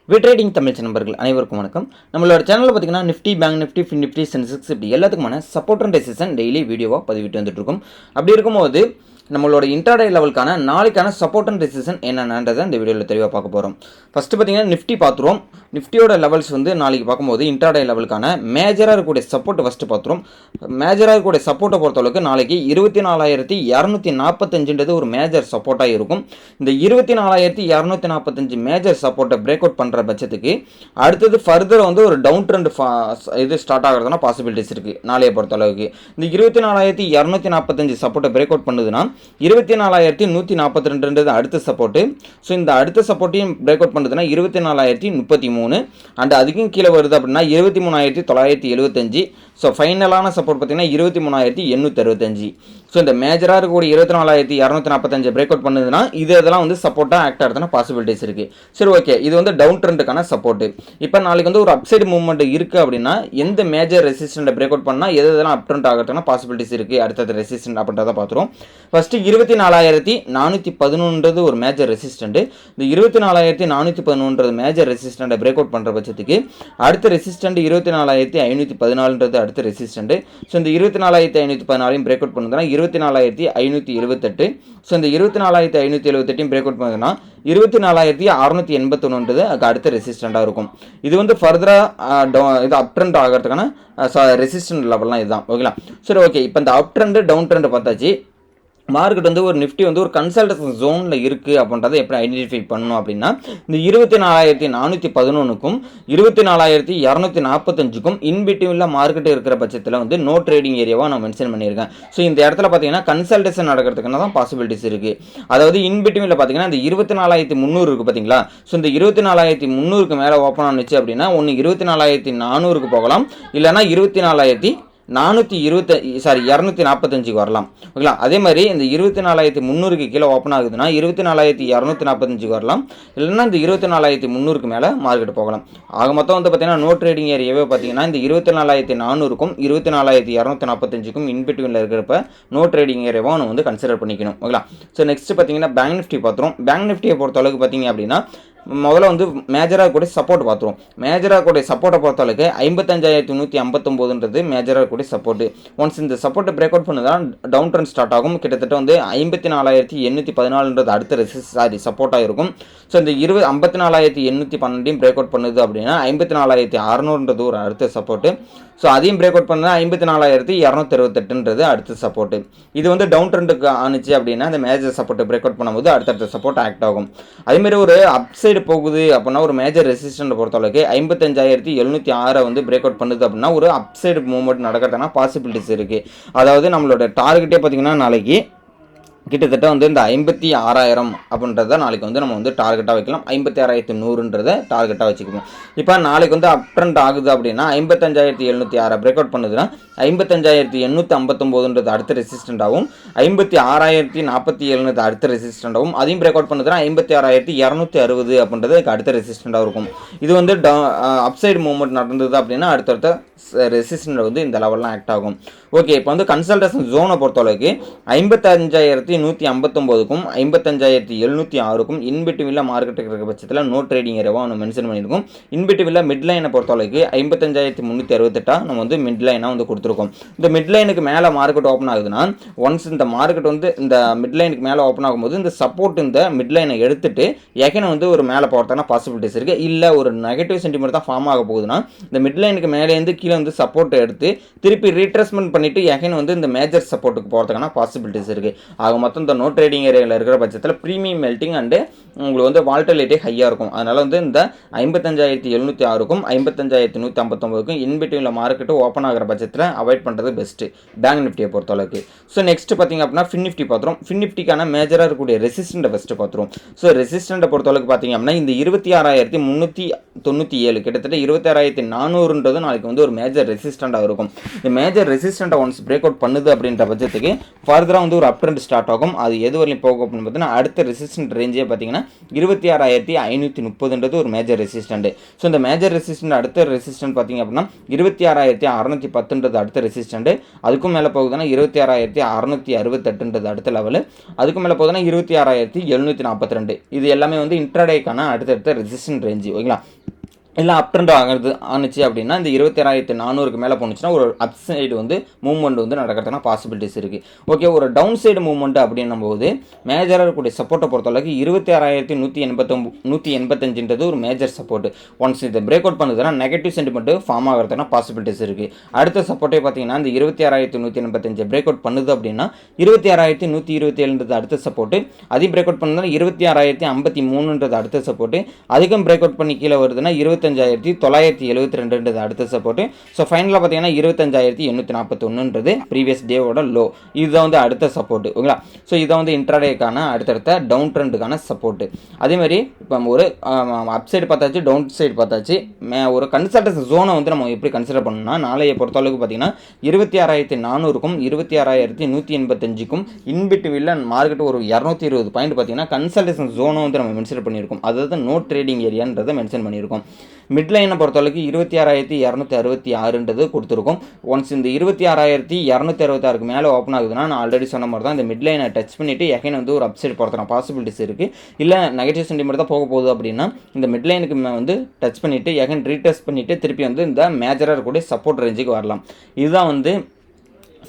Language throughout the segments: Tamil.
ட்ரேடிங் தமிழ் நண்பர்கள் அனைவருக்கும் வணக்கம். நம்மளோட சேனலில் பார்த்தீங்கன்னா Nifty, bank Nifty, fin Nifty, Sensex இப்படி எல்லாத்துக்குமான சப்போர்ட் அண்ட் ரெசிஸ்டன்ஸ் டெய்லி வீடியோவாக பதிவிட்டு வந்துட்டு இருக்கும். அப்படி இருக்கும்போது நம்மளோட இன்ட்ராடே லெவலுக்கான நாளைக்கான சப்போர்ட் அண்ட் ரெசிஸ்டன்ஸ் என்னென்னன்றதை இந்த வீடியோவில் தெளிவாக பார்க்க போகிறோம். ஃபஸ்ட்டு பார்த்தீங்கன்னா நிஃப்டி பார்த்துருவோம். நிஃப்டியோட லெவல்ஸ் வந்து நாளைக்கு பார்க்கும்போது இன்ட்ராடே லெவலுக்கான மேஜராக இருக்கக்கூடிய சப்போர்ட் ஃபஸ்ட்டு பார்த்துருவோம். மேஜராக இருக்கக்கூடிய சப்போர்ட்டை பொறுத்தளவுக்கு நாளைக்கு 24,245 ஒரு மேஜர் சப்போர்ட்டாக இருக்கும். இந்த 24,245 மேஜர் சப்போர்ட்டை பிரேக் அவுட் பண்ணுற பட்சத்துக்கு அடுத்தது ஃபர்தர் வந்து ஒரு டவுன் ட்ரெண்ட் இது ஸ்டார்ட் ஆகிறதுனா பாசிபிலிட்டிஸ் இருக்குது. நாளையை பொறுத்தளவுக்கு இந்த 24,245 சப்போர்ட்டை பிரேக் அவுட் பண்ணுதுன்னா 24,142 அடுத்த சப்போர்ட்டு. ஸோ இந்த அடுத்த சப்போர்ட்டையும் பிரேக் அவுட் பண்ணுதுன்னா 24,033 அண்ட் அதுக்கும் கீழே வருது அப்படின்னா 23,975. ஸோ ஃபைனலான சப்போர்ட் பார்த்தீங்கன்னா 23,865. ஸோ இந்த மேஜராக இருக்கக்கூடிய 24,245 பிரேக் அவுட் பண்ணுதுன்னா இதெல்லாம் வந்து சப்போர்ட்டாக ஆக்ட் ஆகிறதுனா பாசிபிலிட்டிஸ் இருக்குது. சரி, ஓகே, இது வந்து டவுன் ட்ரெண்டுக்கான சப்போர்ட்டு. இப்போ நாளைக்கு வந்து ஒரு அப்சைடு மூவ்மெண்ட் இருக்குது அப்படின்னா எந்த மேஜர் ரெசிஸ்டண்ட்டை பிரேக் அவுட் பண்ணால் எதெல்லாம் அப் ட்ரெண்ட் ஆகிறதுனா பாசிபிலிட்டிஸ் இருக்குது அடுத்தது ரெசிஸ்டன்ட் அப்படின்றத பார்த்துருவோம். ஃபஸ்ட்டு 24,411 ஒரு மேஜர் ரெசிஸ்டன்ட். இந்த 24,411 மேஜர் ரெசிஸ்டண்ட்டை பிரேக் அவுட் பண்ணுற பட்சத்துக்கு அடுத்த ரெசிஸ்டன்ட் 24,514 அடுத்த ரெசிஸ்டன்ட். ஸோ இந்த 24,514 பிரேக் அவுட் பண்ணுதுன்னா 24,578. ஸோ இந்த 24,578 பிரேக் அவுட் பண்ணுதுன்னா 24,681 அடுத்த ரெசிஸ்டண்டாக இருக்கும். இது வந்து ஃபர்தராக இது அப் ட்ரெண்ட் ஆகிறதுக்கான ரெசிஸ்டன்ட் லெவல்லாம் இதுதான். ஓகேங்களா? சரி, ஓகே, இப்போ இந்த அப் ட்ரெண்டு டவுன் ட்ரெண்டு பார்த்தாச்சு. மார்க்கெட் வந்து ஒரு நிஃப்டி வந்து ஒரு கன்சல்டேஷன் ஜோனில் இருக்குது அப்படின்றத எப்படி ஐடென்டிஃபை பண்ணணும் அப்படின்னா இந்த 24,411க்கும் 24,245க்கும் இன்பிட்வீனில் மார்க்கெட் இருக்கிற பட்சத்தில் வந்து நோ ட்ரேடிங் ஏரியாவாக நான் மென்ஷன் பண்ணியிருக்கேன். ஸோ இந்த இடத்துல பார்த்தீங்கன்னா கன்சல்டேஷன் நடக்கிறதுக்கான தான் பாசிபிலிட்டிஸ் இருக்குது. அதாவது இன்பிட்வீனில் பார்த்தீங்கன்னா இந்த 24,300 இருக்குது பார்த்தீங்களா? ஸோ இந்த 24,300க்கு மேலே ஓப்பன் ஆனிச்சு அப்படின்னா ஒன்று 24,400க்கு போகலாம், இல்லைனா 245 வரலாம். ஓகேங்களா? அதே மாதிரி இந்த 24,300க்கு கீழே ஓப்பன் ஆகுதுன்னா 24,245 வரலாம், இல்லைன்னா இந்த 24,300க்கு மேலே மார்க்கெட் போகலாம். ஆக மொத்தம் வந்து பார்த்தீங்கன்னா நோ ட்ரேடிங் ஏரியாவே பார்த்தீங்கன்னா இந்த 24,400க்கும் 24,245க்கும் இன்பிட்வீனில் இருக்கிறப்ப நோ ட்ரேடிங் ஏரியாவை நம்ம வந்து கன்சிடர் பண்ணிக்கணும். ஓகேங்களா? ஸோ நெக்ஸ்ட் பார்த்தீங்கன்னா பேங்க் நிஃப்டி பார்த்துரும். பேங்க் நிஃப்டியை பொறுத்த அளவுக்கு பார்த்தீங்க அப்படின்னா முதல்ல வந்து மேஜராக கூடிய சப்போர்ட் பார்த்துருவோம். மேஜராக கூடிய சப்போர்ட்டை பொறுத்தளவுக்கு 55,159 மேஜராக கூடிய சப்போர்ட்டு. ஒன்ஸ் இந்த சப்போர்ட்டை பிரேக் அவுட் பண்ணுதான் டவுன் ட்ரெண்ட் ஸ்டார்ட் ஆகும். கிட்டத்தட்ட வந்து 54,814 அடுத்த சப்போர்ட்டாக இருக்கும். ஸோ இந்த 54,812 பிரேக் அவுட் பண்ணுது அப்படின்னா 54,600 ஒரு அடுத்த சப்போர்ட்டு. ஸோ அதையும் பிரேக் அவுட் பண்ணால் 54,268 அடுத்த சப்போர்ட்டு. இது வந்து டவுன் ட்ரெண்டுக்கு ஆனிச்சு அப்படின்னா அந்த மேஜர் சப்போர்ட்டை பிரேக் அவுட் பண்ணும்போது அடுத்தடுத்த சப்போர்ட் ஆக்ட் ஆகும். அதேமாதிரி ஒரு அப்சைடு போகுது அப்படின்னா ஒரு மேஜர் ரெசிஸ்டன்ட் பொறுத்தளவுக்கு 55,706 வந்து பிரேக் அவுட் பண்ணுது அப்படின்னா ஒரு அப்சைடு மூவ்மெண்ட் நடக்கிறதுனா பாசிபிலிட்டிஸ் இருக்குது. அதாவது நம்மளோட டார்கெட்டே பார்த்தீங்கன்னா நாளைக்கு கிட்டத்தட்ட வந்து இந்த 56,000 அப்படின்றத நாளைக்கு வந்து நம்ம வந்து டார்கெட்டாக வைக்கலாம். 56,100 டார்கெட்டாக வச்சுக்கணும். இப்போ நாளைக்கு வந்து அப் ட்ரெண்ட் ஆகுது அப்படின்னா 55,706 பிரேக் அவுட் பண்ணுதுன்னா 55,859 அடுத்த ரெசிஸ்டண்டாகவும் 56,047 அடுத்த ரெசிஸ்டண்டாகவும் அதையும் பிரேக் அவுட் பண்ணுதுன்னா 56,260 அப்படின்றது அடுத்த ரெசிஸ்டண்டாக இருக்கும். இது வந்து அப்சைடு மூவ்மெண்ட் நடந்தது அப்படின்னா அடுத்தடுத்த ரெசிஸ்டன்ட் வந்து இந்த லெவல்லாம் ஆக்ட் ஆகும். ஓகே, இப்போ வந்து கன்சல்டேஷன் ஜோனை பொறுத்தளவுக்கு 55,159க்கும் 55,706க்கும் இன்பிட்வீனில் மார்க்கெட்டுக்கு இருக்கிற பட்சத்தில் நோ ட்ரேடிங் ஏரியாவாக நம்ம மென்ஷன் பண்ணியிருக்கோம். இன்பிட்வீனில் மிட் லைனை பொறுத்தளவுக்கு 55,368 நம்ம வந்து மிட் லைனாக வந்து கொடுத்துருக்கோம். இந்த மிட் லைனுக்கு மேலே மார்க்கெட் ஓப்பன் ஆகுதுன்னா ஒன்ஸ் இந்த மார்க்கெட் வந்து இந்த மிட் லைனுக்கு மேலே ஓப்பன் ஆகும்போது இந்த சப்போர்ட் இந்த மிட் லைனை எடுத்துட்டு எகன் வந்து ஒரு மேலே போகிறதுக்கான பாசிபிலிட்டிஸ் இருக்குது. இல்லை ஒரு நெகட்டிவ் சென்டிமெண்ட் தான் ஃபார்ம் ஆக போகுதுன்னா இந்த மிட் லைனுக்கு மேலேருந்து கீழே வந்து சப்போர்ட் எடுத்து திருப்பி ரீட்ரேஸ்மெண்ட் பண்ணிட்டு எகன் வந்து இந்த மேஜர் சப்போர்ட்டுக்கு போகிறதுக்கான பாசிபிலிட்டிஸ் இருக்குது. ஆக மொத்தம் இந்த நோ ட்ரேடிங் ஏரியாவில் இருக்கிற பட்சத்தில் ப்ரீமியம் மெல்ட்டிங் அண்டு உங்களுக்கு வந்து வால்டிலிட்டி ஹையாக இருக்கும். அதனால் வந்து இந்த 55,706க்கும் 55,159க்கும் இன்பிட்வீனில் மார்க்கெட்டு ஓப்பன் ஆகிற பட்சத்தில் அவாய்ட் பண்ணுறது பெஸ்ட்டு பேங்க் நிஃப்டியை பொறுத்தளவுக்கு. ஸோ நெக்ஸ்ட் பார்த்திங்க அப்படின்னா ஃபின் நிஃப்டி பார்த்துரும். ஃபின் நிஃப்டிக்கான மேஜராக இருக்கக்கூடிய ரெசிஸ்டண்ட்டை ஃபஸ்ட்டு பார்த்துருவோம். ஸோ ரெசிஸ்டண்ட்டை பொறுத்தளவுக்கு பார்த்திங்க அப்படின்னா இந்த 26,300 97 கிட்டத்தட்ட 26,400ன்றது நாளைக்கு வந்து ஒரு மேஜர் ரெசிஸ்டண்டாக இருக்கும். இந்த மேஜர் ரெசிஸ்டண்ட்டை ஒன்ஸ் பிரேக் அவுட் பண்ணுது அப்படின்ற பட்சத்துக்கு ஃபர்தராக வந்து ஒரு அப் ட்ரெண்ட் ஸ்டார்ட் ஆகும். அது எது வரையும் போகும் அப்படின்னு பார்த்தீங்கன்னா அடுத்த ரெசிஸ்டன்ட் ரேஞ்சே பார்த்தீங்கன்னா 26,530ன்றது ஒரு மேஜர் ரெசிஸ்டண்ட். ஸோ இந்த மேஜர் ரெசிஸ்டன்ட் அடுத்த ரெசிஸ்டன்ட் பார்த்தீங்க அப்படின்னா 26,610ன்றது அடுத்த ரெசிஸ்டண்ட். அதுக்கும் மேலே போகுதுன்னா 26,668ன்றது அடுத்த லெவலு. அதுக்கு மேலே போகுதுன்னா 26,742. இது எல்லாமே வந்து இன்ட்ராடேக்கான அடுத்தடுத்த ரெசிஸ்டன்ட் ரேஞ்சு. ஓகேங்களா? இல்லை அப் ட்ரெண்ட் ஆணுச்சு அப்படின்னா இந்த 26,400க்கு மேலே போணுச்சுன்னா ஒரு அப் சைடு வந்து மூவ்மெண்ட் வந்து நடக்கிறதுனா பாசிபிலிட்டிஸ் இருக்குது. ஓகே, ஒரு டவுன் சைடு மூவ்மெண்ட் அப்படின்னும் போது மேஜராக இருக்கக்கூடிய சப்போர்ட்டை பொறுத்தளவுக்கு 26,185ன்றது ஒரு மேஜர் சப்போர்ட். ஒன்ஸ் இதை பிரேக் அவுட் பண்ணுதுன்னா நெகட்டிவ் சென்டிமெண்ட் ஃபார்ம் ஆகிறதுனா பாசிபிலிட்டிஸ் இருக்குது. அடுத்த சப்போர்ட்டே பார்த்தீங்கன்னா இந்த 26,185 பிரேக் அவுட் பண்ணுது அப்படின்னா 26,127ன்றது அடுத்த சப்போர்ட்டு. அதையும் பிரேக் அவுட் பண்ணுதுன்னா 26,053ன்றது அடுத்த சப்போர்ட்டு. அதுக்கும் பிரேக் அவுட் பண்ணி கீழே வருதுன்னா 25,972ன்றது அடுத்த சப்போர்ட்டு. ஸோ ஃபைனலாக பார்த்தீங்கன்னா 25,841ன்றது ப்ரீவியஸ் டேவோட லோ. இதுதான் வந்து அடுத்த சப்போர்ட்டு. ஓகேங்களா? ஸோ இதை வந்து இன்ட்ராடேக்கான அடுத்தடுத்த டவுன் ட்ரெண்டுக்கான சப்போர்ட்டு. அதேமாதிரி இப்போ ஒரு அப் சைடு பார்த்தாச்சு, டவுன் சைடு பார்த்தாச்சு. ஒரு கன்சல்டன்சி ஜோனை வந்து நம்ம எப்படி கன்சிடர் பண்ணணும்னா நாளைய பொறுத்தளவுக்கு பார்த்தீங்கன்னா 26,400க்கும் 26,185க்கும் இன்பிட்வீல்ல மார்க்கெட் ஒரு 220 பாயிண்ட் பார்த்தீங்கன்னா கன்சல்டேஷன் ஜோனை வந்து நம்ம மென்ஷன் பண்ணியிருக்கோம். அதாவது நோ ட்ரேடிங் ஏரியான்றதை மென்ஷன் பண்ணியிருக்கோம். மிட்லைனை பொறுத்தளவுக்கு 26,266ன்றது கொடுத்துருக்கோம். ஒன்ஸ் இந்த 26,266க்கு மேலே ஓப்பன் ஆகுதுன்னா நான் ஆல்ரெடி சொன்ன மாதிரி தான் இந்த மிட்லைனை டச் பண்ணிவிட்டு எகைன் வந்து ஒரு அப்சைட் போகிறதுனா பாசிபிலிட்டிஸ் இருக்குது. இல்லை நெகட்டிவ் சென்டிமெண்ட் தான் போக போகுது அப்படின்னா இந்த மிட்லைனுக்கு வந்து டச் பண்ணிவிட்டு எகைன் ரீடெஸ்ட் பண்ணிவிட்டு திருப்பி வந்து இந்த மேஜராக இருக்கக்கூடிய சப்போர்ட் ரேஞ்சுக்கு வரலாம். இதுதான் வந்து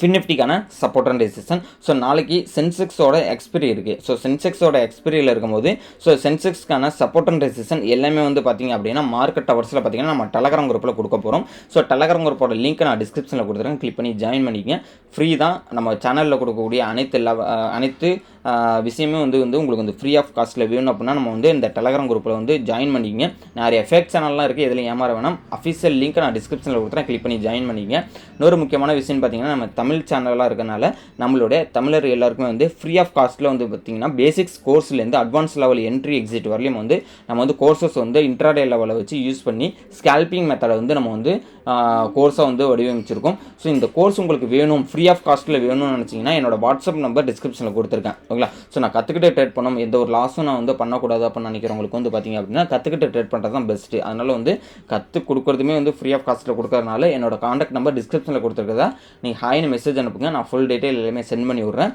ஃபின்னிஃப்டிக்கான சப்போர்ட் அண்ட் ரெசிஸ்டன்ஸ். ஸோ நாளைக்கு சென்செக்ஸோட எக்ஸ்பிரி இருக்குது. ஸோ சென்செக்ஸோட எக்ஸ்பிரியில் இருக்கும்போது ஸோ சென்செக்ஸ்க்கான சப்போர்ட் அண்ட் ரெசிஸ்டன்ஸ் எல்லாமே வந்து பார்த்திங்க அப்படின்னா மார்க்கெட் ஹவர்ஸில் பார்த்திங்கன்னா நம்ம டெலகிராம் குரூப்பில் கொடுக்க போகிறோம். ஸோ டெலகிராம் குரூப்போட லிங்க் நான் டிஸ்கிரிப்ஷனில் கொடுத்துருக்கேன். கிளிக் பண்ணி ஜாயின் பண்ணிக்கங்க. ஃப்ரீ தான். நம்ம சேனலில் கொடுக்கக்கூடிய அனைத்து விஷயமே வந்து உங்களுக்கு வந்து ஃப்ரீ ஆஃப் காஸ்ட்டில் வேணும் அப்படின்னா நம்ம வந்து இந்த டெலகிராம் குரூப்பில் வந்து ஜாயின் பண்ணிக்கங்க. நிறைய ஃபேக் சேனல்லாம் இருக்குது, இதில் ஏமாற வேணாம். அஃபிஷியல் லிங்க் நான் டிஸ்கிரிப்ஷனில் கொடுத்துறேன். கிளிக் பண்ணி ஜாயின் பண்ணிக்கங்க. இன்னொரு முக்கியமான விஷயம் பார்த்தீங்கன்னா நம்ம தமிழ் சேனலாக இருக்கனால நம்மளுடைய தமிழர் எல்லாருக்குமே வந்து ஃப்ரீ ஆஃப் காஸ்ட்டில் வந்து பார்த்திங்கன்னா பேசிக்ஸ் கோர்ஸ்லேருந்து அட்வான்ஸ் லெவல் என்ட்ரி எக்ஸிட் வரலையும் வந்து நம்ம வந்து கோர்சஸ் வந்து இன்ட்ராடே லெவலை வச்சு யூஸ் பண்ணி ஸ்கேல்பிங் மெத்தடை வந்து நம்ம வந்து கோர்ஸாக வந்து வடிவமைச்சிருக்கோம். ஸோ இந்த கோர்ஸ் உங்களுக்கு வேணும், ஃப்ரீ ஆஃப் காஸ்ட்டில் வேணும்னு நினச்சிங்கன்னா என்னோட வாட்ஸ்அப் நம்பர் டிஸ்கிரிப்ஷனில் கொடுத்துருக்கேன். ஓகேங்களா? ஸோ நான் கற்றுக்கிட்டே ட்ரேட் பண்ணோம், எந்த ஒரு லாஸும் நான் வந்து பண்ணக்கூடாது அப்படின்னு நினைக்கிறவங்களுக்கு வந்து பார்த்திங்க அப்படின்னா கற்றுக்கிட்டு ட்ரேட் பண்ணுறது தான் பெஸ்ட்டு. அதனால் வந்து கற்றுக் கொடுக்குறதுமே வந்து ஃப்ரீ ஆஃப் காஸ்ட்டில் கொடுக்கறதுனால என்னோட காண்டாக்ட் நம்பர் டிஸ்கிரிப்ஷனில் கொடுத்துருக்கதா நீங்கள் ஹாய்னு மெசேஜ் அனுப்புங்க. நான் ஃபுல் டீட்டெயில் எல்லாமே சென்ட் பண்ணி விட்றேன்.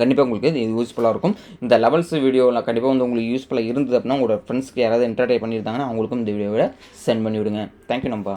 கண்டிப்பாக உங்களுக்கு இது யூஸ்ஃபுல்லாக இருக்கும். இந்த லெவல்ஸ் வீடியோவில் கண்டிப்பாக வந்து உங்களுக்கு யூஸ்ஃபுல்லாக இருந்தது அப்படின்னா உங்களோட ஃப்ரெண்ட்ஸ்க்கு யாராவது என்டர்டெயின் பண்ணியிருந்தாங்கன்னா அவங்களுக்கும் இந்த வீடியோவை சென்ட் பண்ணி விடுங்க. தேங்க்யூ நம்பா.